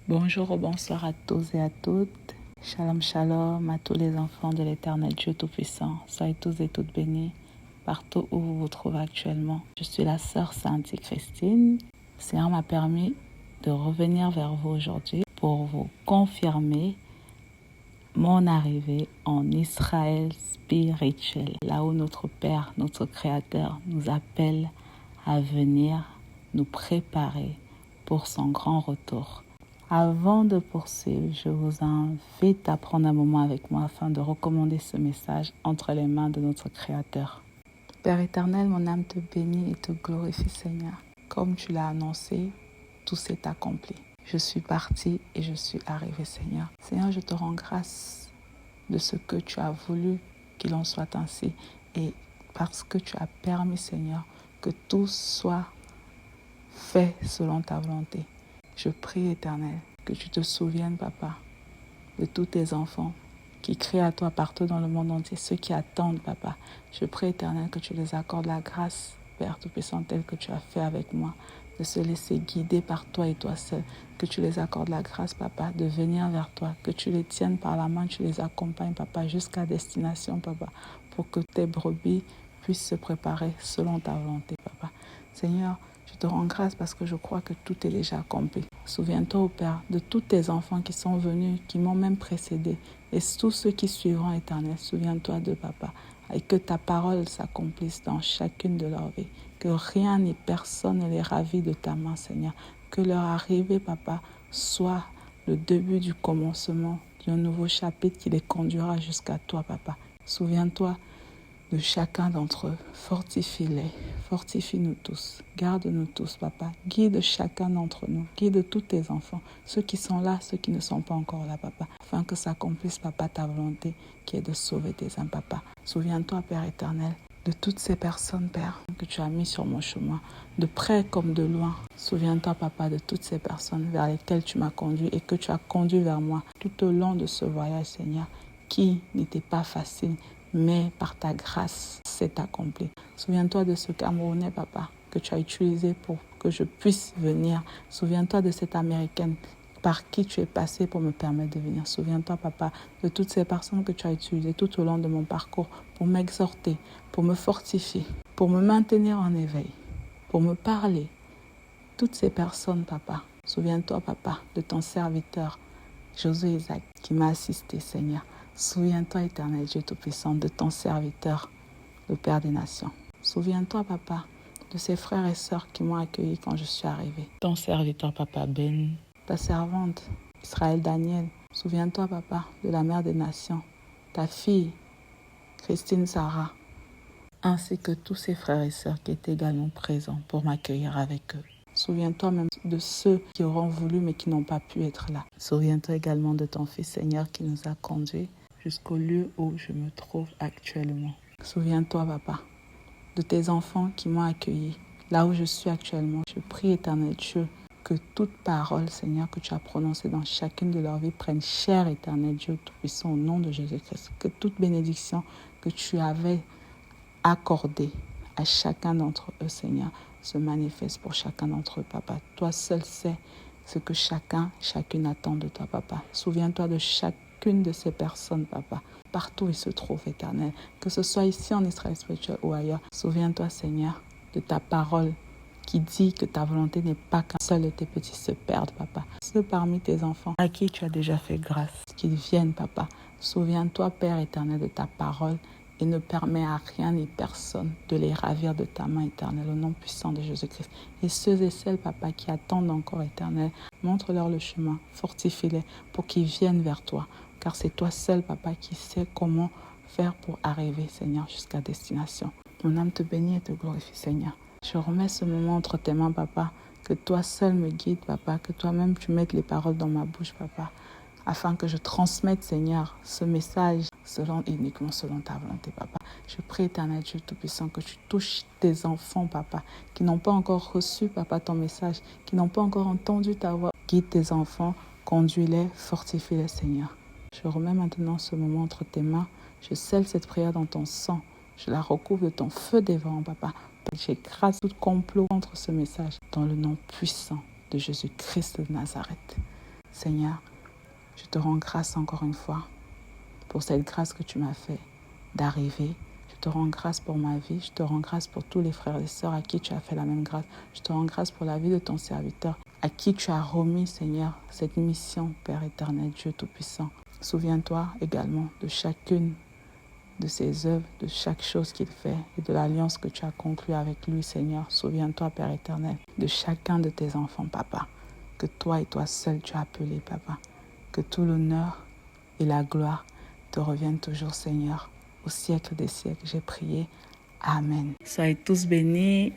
Bonjour ou bonsoir à tous et à toutes. Shalom, shalom à tous les enfants de l'Éternel Dieu Tout-Puissant. Soyez tous et toutes bénis partout où vous vous trouvez actuellement. Je suis la sœur Sainte Christine. Le Seigneur m'a permis de revenir vers vous aujourd'hui pour vous confirmer mon arrivée en Israël spirituel, là où notre Père, notre Créateur nous appelle à venir nous préparer pour son grand retour. Avant de poursuivre, je vous invite à prendre un moment avec moi afin de recommander ce message entre les mains de notre Créateur. Père éternel, mon âme te bénit et te glorifie, Seigneur. Comme tu l'as annoncé, tout s'est accompli. Je suis partie et je suis arrivée, Seigneur. Seigneur, je te rends grâce de ce que tu as voulu qu'il en soit ainsi et parce que tu as permis, Seigneur, que tout soit fait selon ta volonté. Je prie, Éternel, que tu te souviennes, Papa, de tous tes enfants qui crient à toi partout dans le monde entier, ceux qui attendent, Papa. Je prie, Éternel, que tu les accordes la grâce, Père Tout-Puissant, tel que tu as fait avec moi, de se laisser guider par toi et toi seul. Que tu les accordes la grâce, Papa, de venir vers toi, que tu les tiennes par la main, tu les accompagnes, Papa, jusqu'à destination, Papa, pour que tes brebis puissent se préparer selon ta volonté, Papa. Seigneur, je te rends grâce parce que je crois que tout est déjà accompli. Souviens-toi, ô Père, de tous tes enfants qui sont venus, qui m'ont même précédé, et tous ceux qui suivront, Éternel. Souviens-toi de Papa, et que ta parole s'accomplisse dans chacune de leurs vies. Que rien ni personne ne les ravit de ta main, Seigneur. Que leur arrivée, Papa, soit le début du commencement d'un nouveau chapitre qui les conduira jusqu'à toi, Papa. Souviens-toi de chacun d'entre eux. Fortifie-les, fortifie-nous tous, garde-nous tous, Papa. Guide chacun d'entre nous, guide tous tes enfants, ceux qui sont là, ceux qui ne sont pas encore là, Papa, afin que s'accomplisse, Papa, ta volonté qui est de sauver tes âmes, Papa. Souviens-toi, Père éternel, de toutes ces personnes, Père, que tu as mis sur mon chemin, de près comme de loin. Souviens-toi, Papa, de toutes ces personnes vers lesquelles tu m'as conduit et que tu as conduit vers moi tout au long de ce voyage, Seigneur, qui n'était pas facile, mais par ta grâce, c'est accompli. Souviens-toi de ce Camerounais, Papa, que tu as utilisé pour que je puisse venir. Souviens-toi de cette Américaine par qui tu es passé pour me permettre de venir. Souviens-toi, Papa, de toutes ces personnes que tu as utilisées tout au long de mon parcours pour m'exhorter, pour me fortifier, pour me maintenir en éveil, pour me parler. Toutes ces personnes, Papa, souviens-toi, Papa, de ton serviteur, Josué Isaac, qui m'a assisté, Seigneur. Souviens-toi, Éternel Dieu Tout-Puissant, de ton serviteur, le Père des Nations. Souviens-toi, Papa, de ces frères et sœurs qui m'ont accueilli quand je suis arrivée. Ton serviteur, Papa Ben, ta servante, Israël Daniel. Souviens-toi, Papa, de la Mère des Nations, ta fille, Christine Sarah, ainsi que tous ces frères et sœurs qui étaient également présents pour m'accueillir avec eux. Souviens-toi même de ceux qui auront voulu mais qui n'ont pas pu être là. Souviens-toi également de ton Fils Seigneur qui nous a conduits jusqu'au lieu où je me trouve actuellement. Souviens-toi, Papa, de tes enfants qui m'ont accueilli là où je suis actuellement. Je prie, Éternel Dieu, que toute parole, Seigneur, que tu as prononcée dans chacune de leurs vies prenne chair, Éternel Dieu Tout-Puissant, au nom de Jésus-Christ. Que toute bénédiction que tu avais accordée à chacun d'entre eux, Seigneur, se manifeste pour chacun d'entre eux, Papa. Toi seul sais ce que chacune attend de toi, Papa. Souviens-toi de chacune de ces personnes, Papa, partout où ils se trouvent, Éternel, que ce soit ici en Israël spirituel ou ailleurs. Souviens-toi, Seigneur, de ta parole qui dit que ta volonté n'est pas qu'un seul de tes petits se perdent, Papa. Ceux parmi tes enfants à qui tu as déjà fait grâce, qu'ils viennent, Papa. Souviens-toi, Père éternel, de ta parole et ne permets à rien ni personne de les ravir de ta main éternelle, au nom puissant de Jésus-Christ. Et ceux et celles, Papa, qui attendent encore, Éternel, montre-leur le chemin, fortifie-les pour qu'ils viennent vers toi, car c'est toi seul, Papa, qui sais comment faire pour arriver, Seigneur, jusqu'à destination. Mon âme te bénit et te glorifie, Seigneur. Je remets ce moment entre tes mains, Papa, que toi seul me guide, Papa, que toi-même tu mettes les paroles dans ma bouche, Papa, afin que je transmette, Seigneur, ce message uniquement selon ta volonté, Papa. Je prie, Éternel Dieu Tout-Puissant, que tu touches tes enfants, Papa, qui n'ont pas encore reçu, Papa, ton message, qui n'ont pas encore entendu ta voix. Guide tes enfants, conduis-les, fortifie-les, Seigneur. Je remets maintenant ce moment entre tes mains. Je scelle cette prière dans ton sang. Je la recouvre de ton feu dévorant, Papa. J'écrase tout complot contre ce message dans le nom puissant de Jésus-Christ de Nazareth. Seigneur, je te rends grâce encore une fois pour cette grâce que tu m'as fait d'arriver. Je te rends grâce pour ma vie. Je te rends grâce pour tous les frères et sœurs à qui tu as fait la même grâce. Je te rends grâce pour la vie de ton serviteur, à qui tu as remis, Seigneur, cette mission, Père éternel, Dieu Tout-Puissant. Souviens-toi également de chacune de ses œuvres, de chaque chose qu'il fait et de l'alliance que tu as conclue avec lui, Seigneur. Souviens-toi, Père éternel, de chacun de tes enfants, Papa, que toi et toi seul tu as appelé, Papa. Que tout l'honneur et la gloire te reviennent toujours, Seigneur. Au siècle des siècles, j'ai prié. Amen. Soyez tous bénis,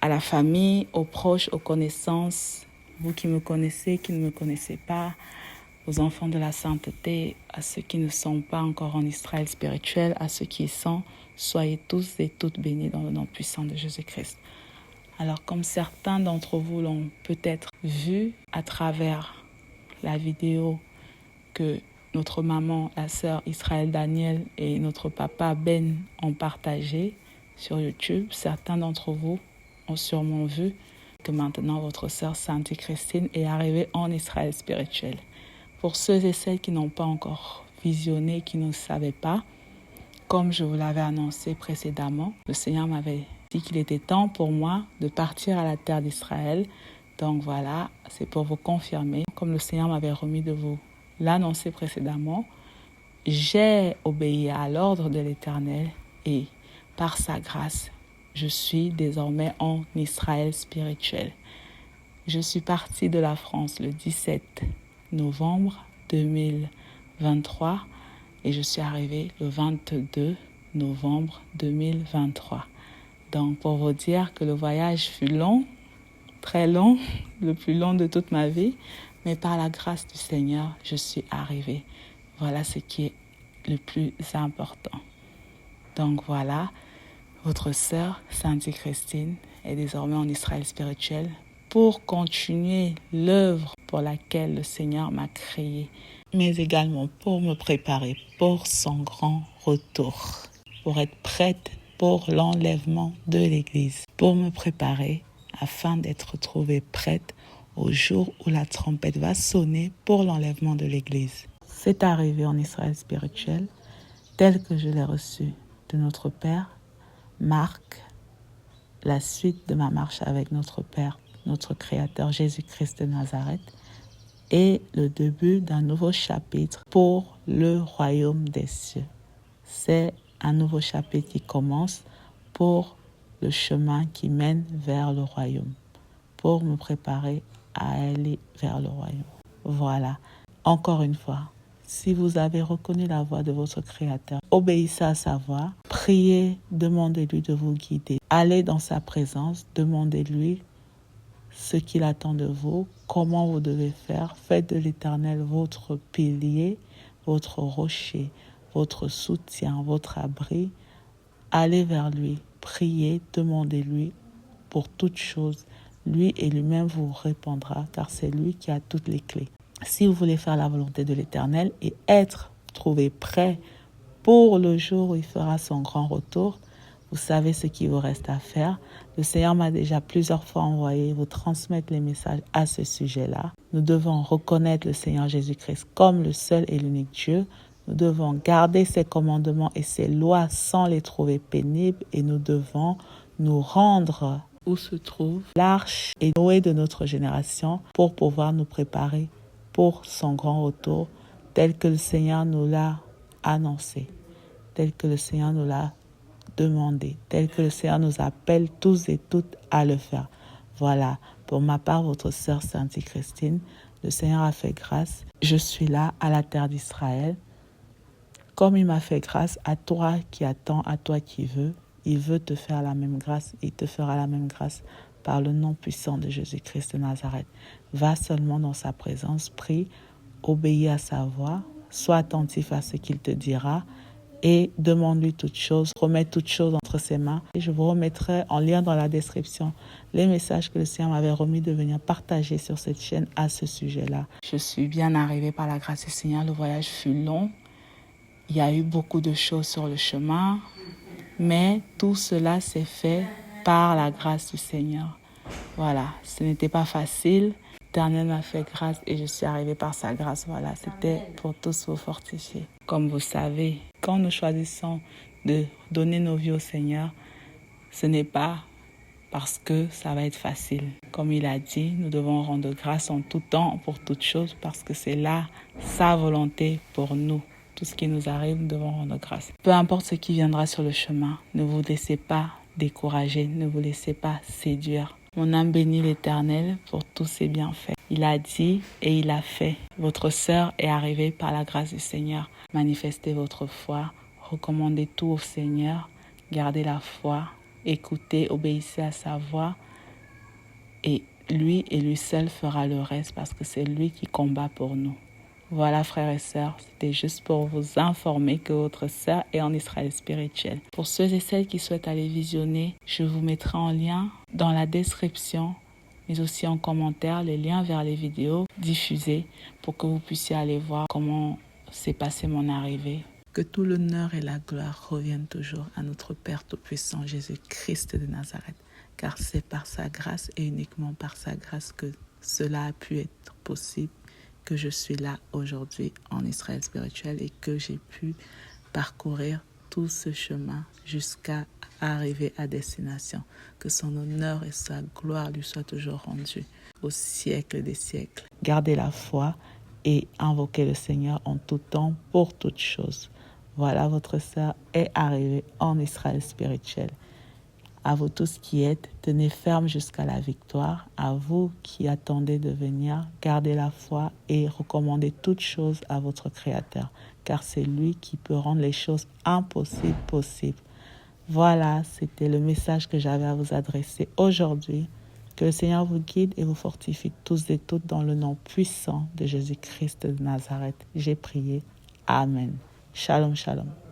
à la famille, aux proches, aux connaissances, vous qui me connaissez, qui ne me connaissez pas, aux enfants de la sainteté, à ceux qui ne sont pas encore en Israël spirituel, à ceux qui y sont, soyez tous et toutes bénis dans le nom puissant de Jésus-Christ. Alors, comme certains d'entre vous l'ont peut-être vu à travers la vidéo que notre maman, la sœur Israël Daniel et notre papa Ben ont partagée sur YouTube, certains d'entre vous ont sûrement vu que maintenant votre sœur Sainte Christine est arrivée en Israël spirituel. Pour ceux et celles qui n'ont pas encore visionné, qui ne savaient pas, comme je vous l'avais annoncé précédemment, le Seigneur m'avait dit qu'il était temps pour moi de partir à la terre d'Israël. Donc voilà, c'est pour vous confirmer, comme le Seigneur m'avait remis de vous l'annoncer précédemment, j'ai obéi à l'ordre de l'Éternel et par sa grâce, je suis désormais en Israël spirituel. Je suis partie de la France le 17 novembre 2023 et je suis arrivée le 22 novembre 2023. Donc pour vous dire que le voyage fut long, très long, le plus long de toute ma vie, mais par la grâce du Seigneur, je suis arrivée. Voilà ce qui est le plus important. Donc voilà, votre sœur, Sainte Christine, est désormais en Israël spirituel pour continuer l'œuvre pour laquelle le Seigneur m'a créée, mais également pour me préparer pour son grand retour, pour être prête pour l'enlèvement de l'Église, pour me préparer afin d'être trouvée prête au jour où la trompette va sonner pour l'enlèvement de l'Église. C'est arrivé en Israël spirituel tel que je l'ai reçu de notre Père, marque la suite de ma marche avec notre Père, notre Créateur Jésus-Christ de Nazareth, et le début d'un nouveau chapitre pour le royaume des cieux. C'est un nouveau chapitre qui commence pour le chemin qui mène vers le royaume, pour me préparer à aller vers le royaume. Voilà, encore une fois, si vous avez reconnu la voix de votre Créateur, obéissez à sa voix, priez, demandez-lui de vous guider. Allez dans sa présence, demandez-lui ce qu'il attend de vous, comment vous devez faire. Faites de l'Éternel votre pilier, votre rocher, votre soutien, votre abri. Allez vers lui, priez, demandez-lui pour toutes choses. Lui et lui-même vous répondra, car c'est lui qui a toutes les clés. Si vous voulez faire la volonté de l'Éternel et être trouvé prêt pour le jour où il fera son grand retour, vous savez ce qu'il vous reste à faire. Le Seigneur m'a déjà plusieurs fois envoyé vous transmettre les messages à ce sujet-là. Nous devons reconnaître le Seigneur Jésus-Christ comme le seul et l'unique Dieu. Nous devons garder ses commandements et ses lois sans les trouver pénibles et nous devons nous rendre où se trouve l'arche et Noé de notre génération pour pouvoir nous préparer pour son grand retour tel que le Seigneur nous l'a annoncé, tel que le Seigneur nous l'a demandé, tel que le Seigneur nous appelle tous et toutes à le faire. Voilà, pour ma part, votre sœur Sainte Christine, le Seigneur a fait grâce. Je suis là à la terre d'Israël. Comme il m'a fait grâce, à toi qui attends, à toi qui veux, il veut te faire la même grâce, il te fera la même grâce par le nom puissant de Jésus-Christ de Nazareth. Va seulement dans sa présence, prie, obéis à sa voix, sois attentif à ce qu'il te dira et demande-lui toutes choses, remets toutes choses entre ses mains. Et je vous remettrai en lien dans la description les messages que le Seigneur m'avait remis de venir partager sur cette chaîne à ce sujet-là. Je suis bien arrivée par la grâce du Seigneur. Le voyage fut long. Il y a eu beaucoup de choses sur le chemin, mais tout cela s'est fait par la grâce du Seigneur. Voilà, ce n'était pas facile, L'Éternel m'a fait grâce et je suis arrivée par sa grâce. Voilà, c'était pour tous vous fortifier. Comme vous savez, quand nous choisissons de donner nos vies au Seigneur, ce n'est pas parce que ça va être facile. Comme il a dit, nous devons rendre grâce en tout temps pour toutes choses parce que c'est là sa volonté pour nous. Tout ce qui nous arrive, nous devons rendre grâce. Peu importe ce qui viendra sur le chemin, ne vous laissez pas décourager, ne vous laissez pas séduire. Mon âme bénit l'Éternel pour tous ses bienfaits. Il a dit et il a fait. Votre sœur est arrivée par la grâce du Seigneur. Manifestez votre foi, recommandez tout au Seigneur, gardez la foi, écoutez, obéissez à sa voix et lui seul fera le reste parce que c'est lui qui combat pour nous. Voilà frères et sœurs, c'était juste pour vous informer que votre sœur est en Israël spirituel. Pour ceux et celles qui souhaitent aller visionner, je vous mettrai en lien dans la description, mais aussi en commentaire, les liens vers les vidéos diffusées pour que vous puissiez aller voir comment s'est passée mon arrivée. Que tout l'honneur et la gloire reviennent toujours à notre Père Tout-Puissant, Jésus-Christ de Nazareth, car c'est par sa grâce et uniquement par sa grâce que cela a pu être possible, que je suis là aujourd'hui en Israël spirituel et que j'ai pu parcourir tout ce chemin jusqu'à arriver à destination. Que son honneur et sa gloire lui soient toujours rendus au siècle des siècles. Gardez la foi et invoquez le Seigneur en tout temps pour toutes choses. Voilà, votre sœur est arrivée en Israël spirituel. À vous tous qui êtes, tenez ferme jusqu'à la victoire. À vous qui attendez de venir, gardez la foi et recommandez toutes choses à votre Créateur, car c'est lui qui peut rendre les choses impossibles possibles. Voilà, c'était le message que j'avais à vous adresser aujourd'hui. Que le Seigneur vous guide et vous fortifie tous et toutes dans le nom puissant de Jésus-Christ de Nazareth. J'ai prié. Amen. Shalom, shalom.